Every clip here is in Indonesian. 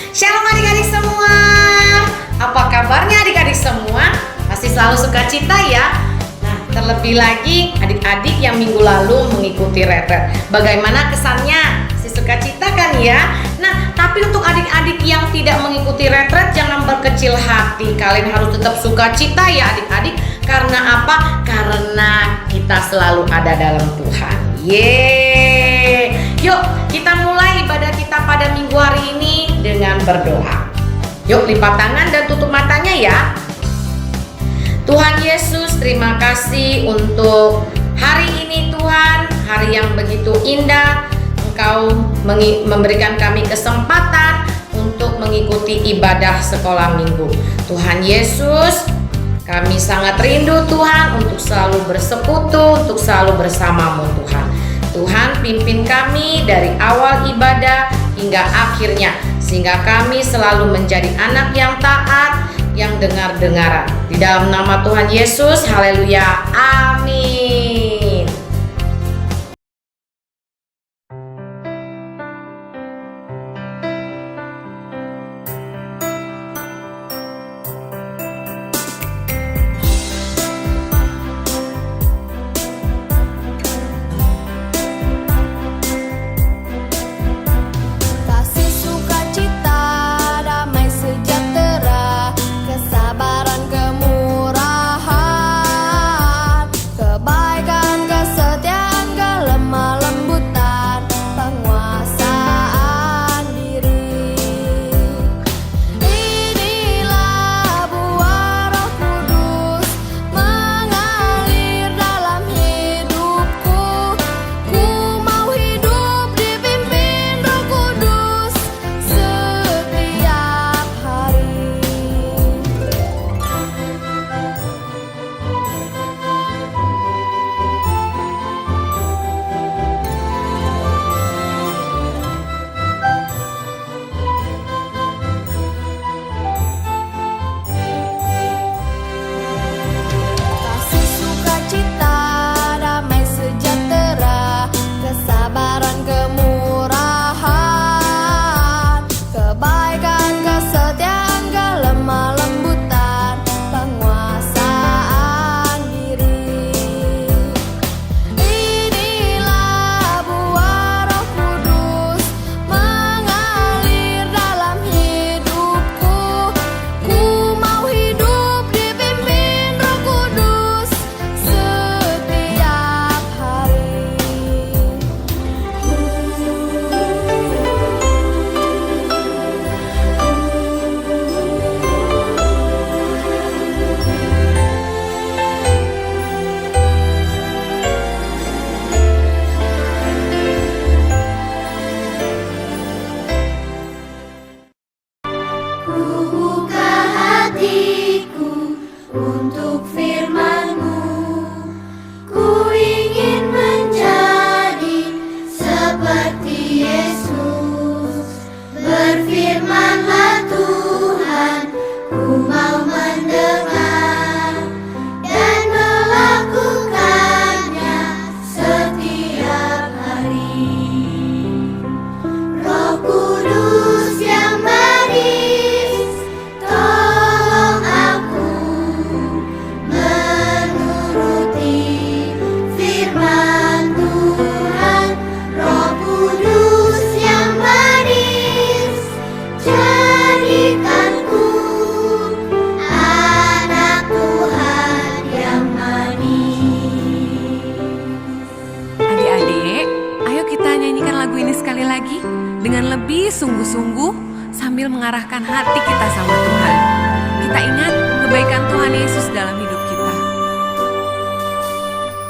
Shalom adik-adik semua. Apa kabarnya adik-adik semua? Pasti selalu sukacita ya. Nah, terlebih lagi adik-adik yang minggu lalu mengikuti retret. Bagaimana kesannya? Si sukacita kan ya? Nah, tapi untuk adik-adik yang tidak mengikuti retret jangan berkecil hati. Kalian harus tetap sukacita ya adik-adik. Karena apa? Karena kita selalu ada dalam Tuhan. Yeay. Yuk kita mulai ibadah kita pada minggu hari ini dengan berdoa. Yuk lipat tangan dan tutup matanya ya. Tuhan Yesus, terima kasih untuk hari ini Tuhan. Hari yang begitu indah. Engkau memberikan kami kesempatan untuk mengikuti ibadah sekolah minggu. Tuhan Yesus, kami sangat rindu Tuhan untuk selalu bersekutu, untuk selalu bersamamu Tuhan. Tuhan pimpin kami dari awal ibadah hingga akhirnya, sehingga kami selalu menjadi anak yang taat, yang dengar-dengaran. Di dalam nama Tuhan Yesus, haleluya, amin. Dengan lebih sungguh-sungguh sambil mengarahkan hati kita sama Tuhan. Kita ingat kebaikan Tuhan Yesus dalam hidup kita.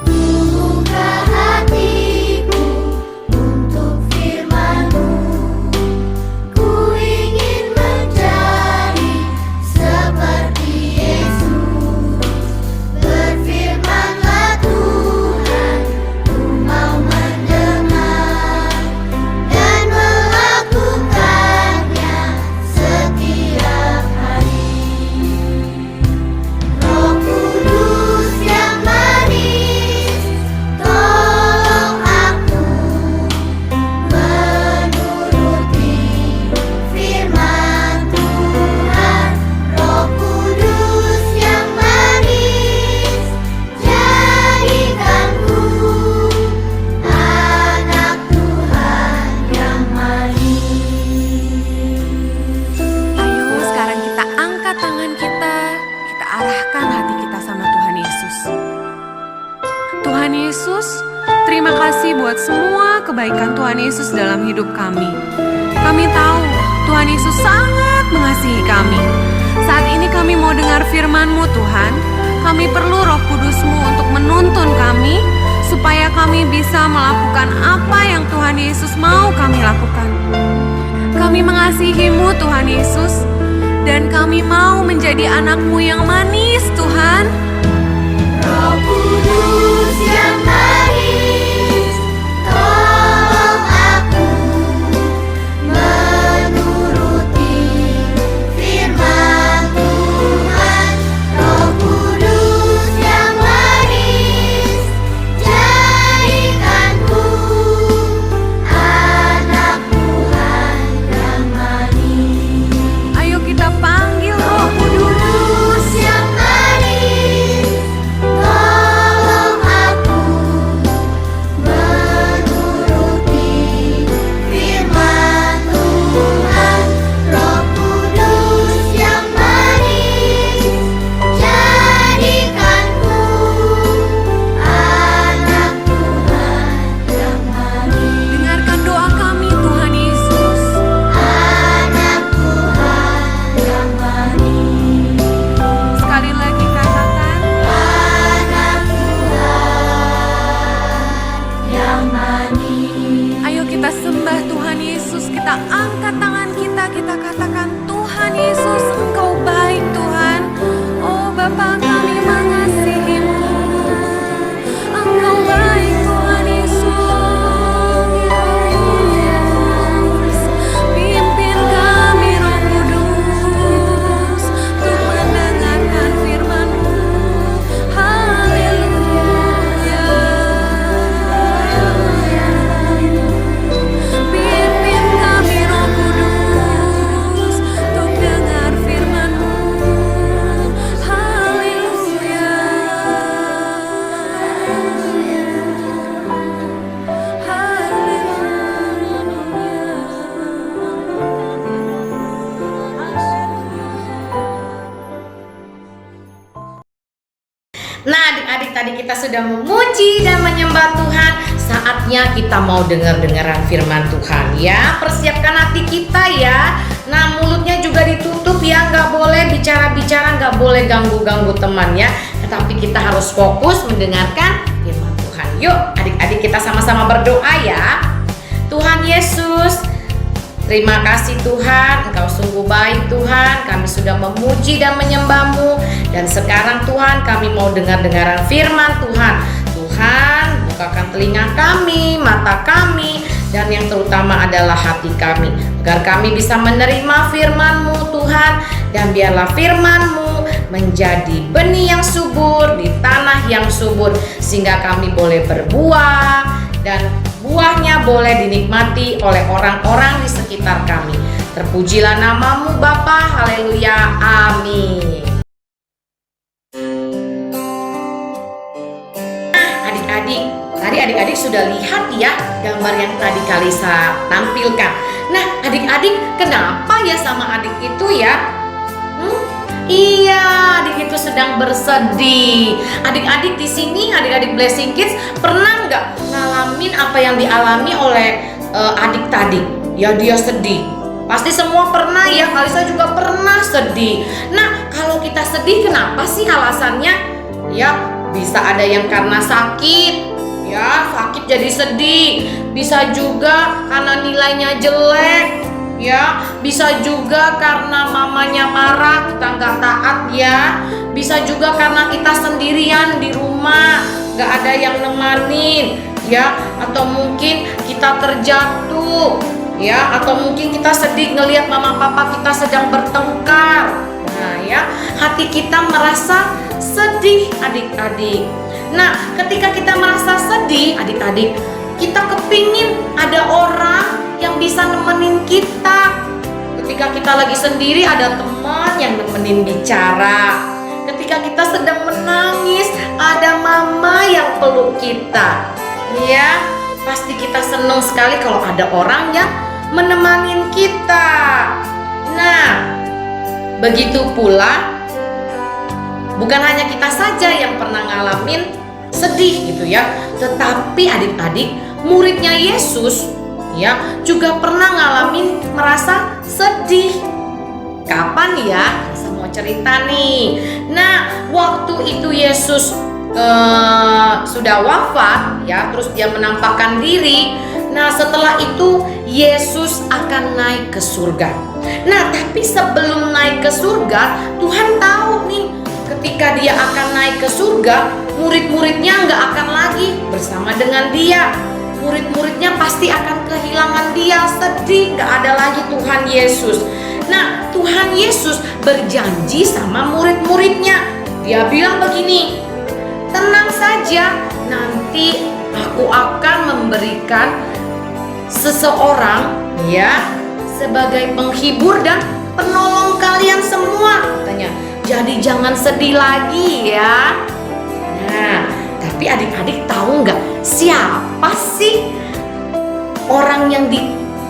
Buka hatiku untuk firman-Mu. Ku ingin menjadi seperti Yesus. Berfirmanlah Tuhan, ku mau mendengar dan melakukannya setiap hari. Roh kebaikan Tuhan Yesus dalam hidup kami. Kami tahu Tuhan Yesus sangat mengasihi kami. Saat ini kami mau dengar firman-Mu Tuhan. Kami perlu Roh Kudus-Mu untuk menuntun kami, supaya kami bisa melakukan apa yang Tuhan Yesus mau kami lakukan. Kami mengasihi-Mu Tuhan Yesus, dan kami mau menjadi anak-Mu yang manis Tuhan. Roh Kudus yang manis, tolong aku menuruti firman Tuhan. Roh Kudus yang manis, jadikanku anak Tuhan yang manis. Ayo kita panggil Roh Kudus. Kudus yang manis, tolong aku menuruti firman Tuhan. Roh Kudus yang manis, jadikanku anak Tuhan yang manis. Dengarkan doa kami Tuhan Yesus. Anak Tuhan yang manis. Sekali lagi katakan, Anak Tuhan yang manis. ayo kita sembah Tuhan Yesus. Kita angkat tangan kita, kita katakan, Tuhan Yesus, Engkau baik Tuhan. Oh Bapa, kami mengasihi-Mu. Engkau baik Tuhan Yesus. Pimpin kami Roh Kudus untuk mendengarkan firman-Mu. Haleluya. Pimpin kami Roh Kudus untuk dengar firman-Mu. Haleluya. Nah, adik-adik, tadi kita sudah memuji dan menyembah Tuhan. Saatnya kita mau dengar-dengaran firman Tuhan ya. Persiapkan hati kita ya. Nah, mulutnya juga ditutup ya. Nggak boleh bicara-bicara, nggak boleh ganggu-ganggu teman ya. Tetapi kita harus fokus mendengarkan firman Tuhan. Yuk, adik-adik, kita sama-sama berdoa ya. Tuhan Yesus, terima kasih Tuhan, Engkau sungguh baik Tuhan. Kami sudah memuji dan menyembah-Mu. Dan sekarang Tuhan, kami mau dengar-dengaran firman Tuhan. Tuhan, bukakan telinga kami, mata kami, dan yang terutama adalah hati kami, agar kami bisa menerima firman-Mu Tuhan. Dan biarlah firman-Mu menjadi benih yang subur di tanah yang subur, sehingga kami boleh berbuah dan buahnya boleh dinikmati oleh orang-orang di sekitar kami. Terpujilah nama-Mu Bapa, haleluya, amin. Nah, adik-adik, tadi adik-adik sudah lihat ya gambar yang tadi Kalisa tampilkan. Nah, adik-adik, kenapa ya sama adik itu ya? Iya, adik itu sedang bersedih. Adik-adik di sini, adik-adik Blessing Kids, pernah nggak ngalamin apa yang dialami oleh adik tadi? Ya, dia sedih. Pasti semua pernah ya. Kalisa juga pernah sedih. Nah, kalau kita sedih, kenapa sih alasannya? Ya, bisa ada yang karena sakit. Ya, sakit jadi sedih. Bisa juga karena nilainya jelek. Ya, bisa juga karena mamanya marah, kita nggak taat ya. Bisa juga karena kita sendirian di rumah, nggak ada yang nemanin ya. Atau mungkin kita terjatuh ya. Atau mungkin kita sedih ngelihat mama papa kita sedang bertengkar. Nah ya, hati kita merasa sedih adik-adik. Nah, ketika kita merasa sedih adik-adik, kita kepingin ada orang yang bisa nemenin kita. Ketika kita lagi sendiri, ada teman yang nemenin bicara. Ketika kita sedang menangis, ada mama yang peluk kita. Ya, pasti kita senang sekali kalau ada orang yang menemani kita. Nah, begitu pula bukan hanya kita saja yang pernah ngalamin sedih gitu ya, tetapi adik-adik, muridnya Yesus ya juga pernah ngalamin merasa sedih. Kapan ya? Saya mau cerita nih. Nah, waktu itu Yesus sudah wafat ya, terus dia menampakkan diri. Nah, setelah itu Yesus akan naik ke surga. Nah, tapi sebelum naik ke surga, Tuhan tahu nih ketika dia akan naik ke surga, murid-muridnya nggak akan lagi bersama dengan dia. Murid-muridnya pasti akan kehilangan dia, sedih, nggak ada lagi Tuhan Yesus. Nah, Tuhan Yesus berjanji sama murid-muridnya. Dia bilang begini, tenang saja, nanti aku akan memberikan seseorang ya sebagai penghibur dan penolong kalian semua, katanya. Jadi jangan sedih lagi ya. Nah, tapi adik-adik tahu nggak siapa sih orang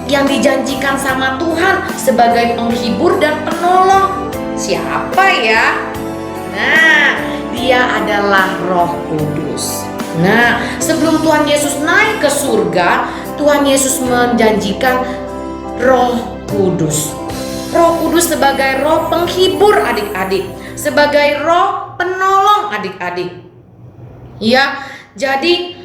yang dijanjikan sama Tuhan sebagai penghibur dan penolong? Siapa ya? Nah, dia adalah Roh Kudus. Nah, sebelum Tuhan Yesus naik ke surga, Tuhan Yesus menjanjikan Roh Kudus. Roh Kudus sebagai roh penghibur adik-adik, sebagai roh penolong adik-adik. Ya, jadi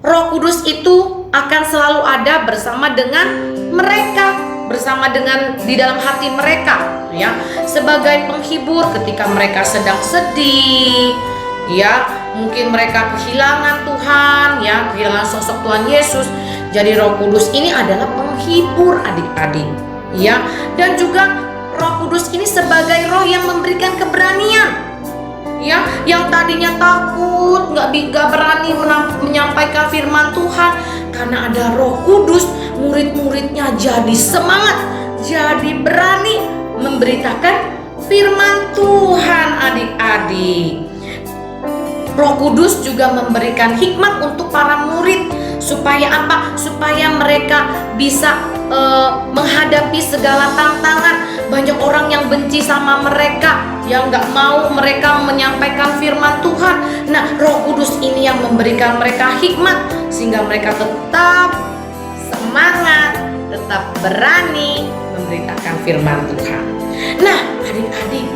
Roh Kudus itu akan selalu ada bersama dengan mereka, bersama dengan di dalam hati mereka, ya, sebagai penghibur ketika mereka sedang sedih, ya, mungkin mereka kehilangan Tuhan, ya, kehilangan sosok Tuhan Yesus. Jadi Roh Kudus ini adalah penghibur adik-adik, ya, dan juga Roh Kudus ini sebagai roh yang memberikan keberanian. Ya, yang tadinya takut, nggak berani menyampaikan firman Tuhan, karena ada Roh Kudus, murid-muridnya jadi semangat, jadi berani memberitakan firman Tuhan adik-adik. Roh Kudus juga memberikan hikmat untuk para murid, supaya apa? Supaya mereka bisa menghadapi segala tantangan. Banyak orang yang benci sama mereka, yang nggak mau mereka menyampaikan firman Tuhan. Nah, Roh Kudus ini yang memberikan mereka hikmat, sehingga mereka tetap semangat, tetap berani memberitakan firman Tuhan. Nah, adik-adik,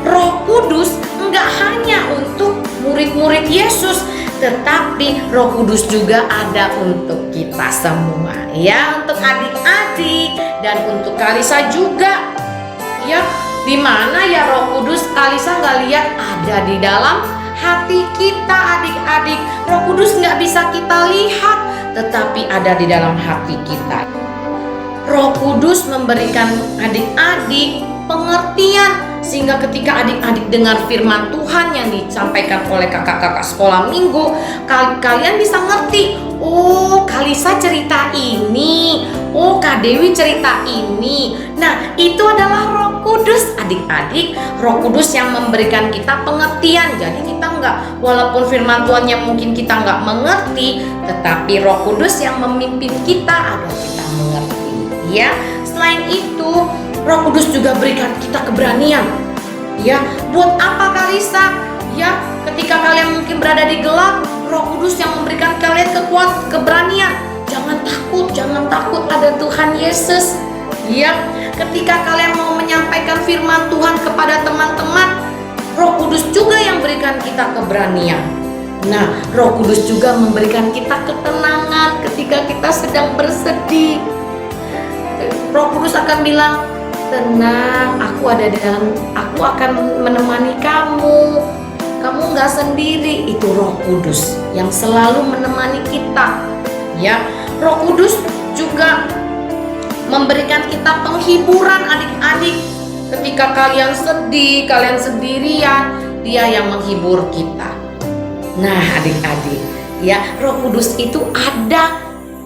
Roh Kudus enggak hanya untuk murid-murid Yesus, tetapi Roh Kudus juga ada untuk kita semua, ya, untuk adik-adik dan untuk Kalisa juga, ya. Di mana ya Roh Kudus? Kalisa nggak lihat, ada di dalam hati kita adik-adik. Roh Kudus nggak bisa kita lihat, tetapi ada di dalam hati kita. Roh Kudus memberikan adik-adik pengertian, sehingga ketika adik-adik dengar firman Tuhan yang disampaikan oleh kakak-kakak sekolah minggu, kalian bisa ngerti, oh Kalisa cerita ini, oh Kak Dewi cerita ini. Nah, itu adalah Roh Kudus adik-adik. Roh Kudus yang memberikan kita pengertian. Jadi kita nggak, walaupun firman Tuhan yang mungkin kita nggak mengerti, tetapi Roh Kudus yang memimpin kita agar kita mengerti, ya. Selain itu, Roh Kudus juga berikan kita keberanian. Ya, buat apa Kalisa? Ya, ketika kalian mungkin berada di gelap, Roh Kudus yang memberikan kalian keberanian. Jangan takut, ada Tuhan Yesus. Ya, ketika kalian mau menyampaikan firman Tuhan kepada teman-teman, Roh Kudus juga yang berikan kita keberanian. Nah, Roh Kudus juga memberikan kita ketenangan ketika kita sedang bersedih. Roh Kudus akan bilang, tenang, aku ada di dalam, aku akan menemani kamu. Kamu nggak sendiri. Itu Roh Kudus yang selalu menemani kita. Ya, Roh Kudus juga memberikan kita penghiburan adik-adik. Ketika kalian sedih, kalian sendirian, Dia yang menghibur kita. Nah, adik-adik, ya, Roh Kudus itu ada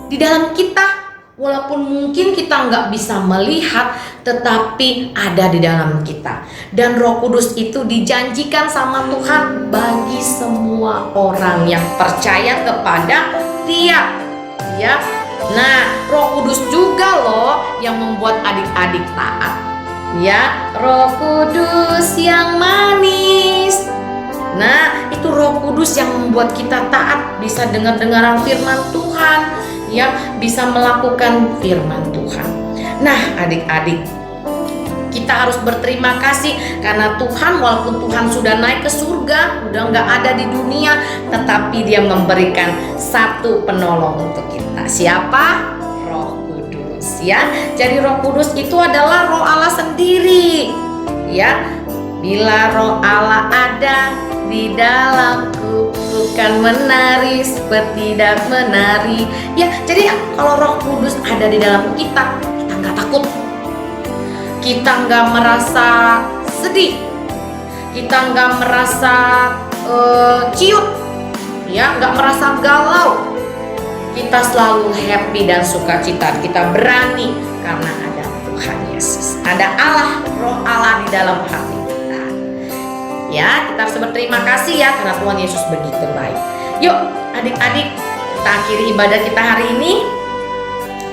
di dalam kita. Walaupun mungkin kita nggak bisa melihat, tetapi ada di dalam kita. Dan Roh Kudus itu dijanjikan sama Tuhan bagi semua orang yang percaya kepada Dia, ya. Nah, Roh Kudus juga loh yang membuat adik-adik taat, ya. Roh Kudus yang manis. Nah, itu Roh Kudus yang membuat kita taat, bisa dengar-dengaran firman Tuhan, ya, bisa melakukan firman Tuhan. Nah, adik-adik, kita harus berterima kasih karena Tuhan, walaupun Tuhan sudah naik ke surga, udah nggak ada di dunia, tetapi Dia memberikan satu penolong untuk kita. Siapa? Roh Kudus, ya. Jadi Roh Kudus itu adalah Roh Allah sendiri, ya. Bila Roh Allah ada di dalamku, bukan menari seperti tidak menari. Ya, jadi kalau Roh Kudus ada di dalam kita, kita nggak takut. Kita nggak merasa sedih, kita nggak merasa ciut, ya, nggak merasa galau. Kita selalu happy dan sukacita. Kita berani karena ada Tuhan Yesus, ada Allah, Roh Allah di dalam hati kita. Ya, kita harus berterima kasih ya karena Tuhan Yesus begitu baik. Yuk, adik-adik, kita akhiri ibadah kita hari ini.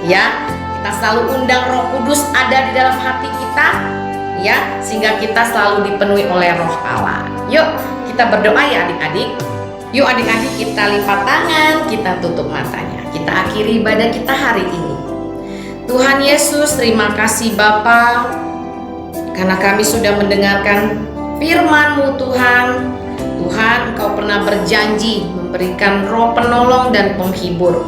Ya, kita selalu undang Roh Kudus ada di dalam hati kita, ya, sehingga kita selalu dipenuhi oleh Roh Allah. Yuk, kita berdoa ya adik-adik. Yuk adik-adik, kita lipat tangan, kita tutup matanya. Kita akhiri ibadah kita hari ini. Tuhan Yesus, terima kasih Bapa, karena kami sudah mendengarkan firman-Mu Tuhan. Tuhan, Engkau pernah berjanji memberikan Roh penolong dan penghibur.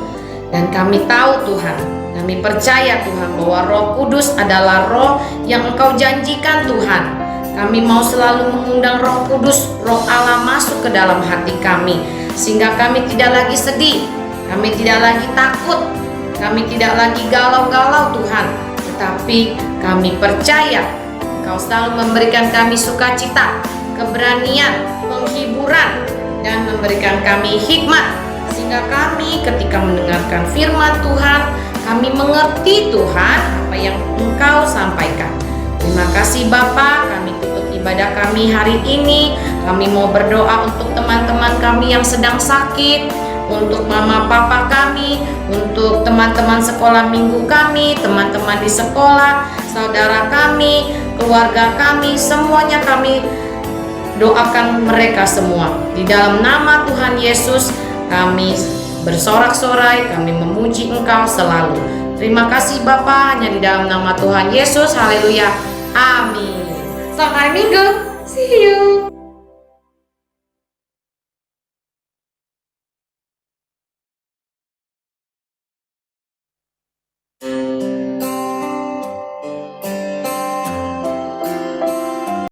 Dan kami tahu Tuhan, kami percaya Tuhan bahwa Roh Kudus adalah Roh yang Engkau janjikan Tuhan. Kami mau selalu mengundang Roh Kudus, Roh Allah masuk ke dalam hati kami, sehingga kami tidak lagi sedih, kami tidak lagi takut, kami tidak lagi galau-galau Tuhan. Tetapi kami percaya Engkau selalu memberikan kami sukacita, keberanian, penghiburan, dan memberikan kami hikmat, sehingga kami ketika mendengarkan firman Tuhan, kami mengerti Tuhan apa yang Engkau sampaikan. Terima kasih Bapa, kami tutup ibadah kami hari ini. Kami mau berdoa untuk teman-teman kami yang sedang sakit, untuk mama papa kami, untuk teman-teman sekolah minggu kami, teman-teman di sekolah, saudara kami, keluarga kami, semuanya kami doakan mereka semua. Di dalam nama Tuhan Yesus kami bersorak-sorai, kami memuji Engkau selalu. Terima kasih Bapa, hanya di dalam nama Tuhan Yesus. Haleluya. Amin. Selamat hari Minggu. See you.